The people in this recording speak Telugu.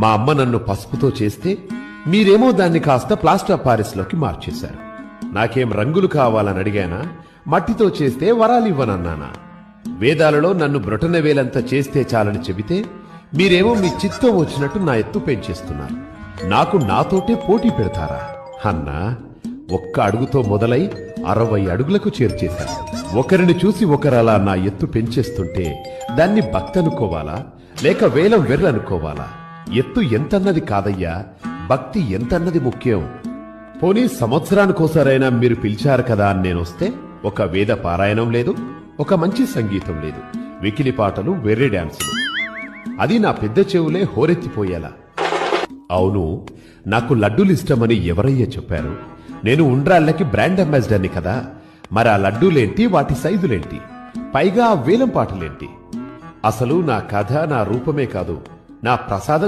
మా అమ్మ నన్ను పసుపుతో చేస్తే మీరేమో దాన్ని కాస్త ప్లాస్టర్ ఆఫ్ పారిస్లోకి మార్చేశారు. నాకేం రంగులు కావాలని అడిగానా? మట్టితో చేస్తే వరాలివ్వనన్నానా? వేదాలలో నన్ను బ్రొటనవేలంత చేస్తే చాలని చెబితే మీరేమో మీ చిత్తం వచ్చినట్టు నా ఎత్తు పెంచేస్తున్నారు. నాకు నాతోటే పోటీ పెడతారా? అన్నా, ఒక్క అడుగుతో మొదలై 60 అడుగులకు చేర్చేశాను. ఒకరిని చూసి ఒకరలా నా ఎత్తు పెంచేస్తుంటే దాన్ని భక్తి అనుకోవాలా లేక వేలం వెర్రనుకోవాలా? ఎత్తు ఎంతన్నది కాదయ్యా, భక్తి ఎంతన్నది ముఖ్యం. పోనీ సంవత్సరానికోసారైనా మీరు పిలిచారు కదా అని నేనొస్తే ఒక వేద పారాయణం లేదు, ఒక మంచి సంగీతం లేదు, వికిలి పాటలు, వెర్రి డాన్సులు. అది నా పెద్ద చెవులే హోరెత్తిపోయేలా. అవును, నాకు లడ్డూలిష్టమని ఎవరయ్యా చెప్పారు? నేను ఉండ్రాళ్ళకి బ్రాండ్ అంబాసిడర్ని కదా. మరి ఆ లడ్డూలేంటి, వాటి సైజులేంటి, పైగా ఆ వేలం పాటలేంటి? అసలు నా కథ, నా రూపమే కాదు, నా ప్రసాదం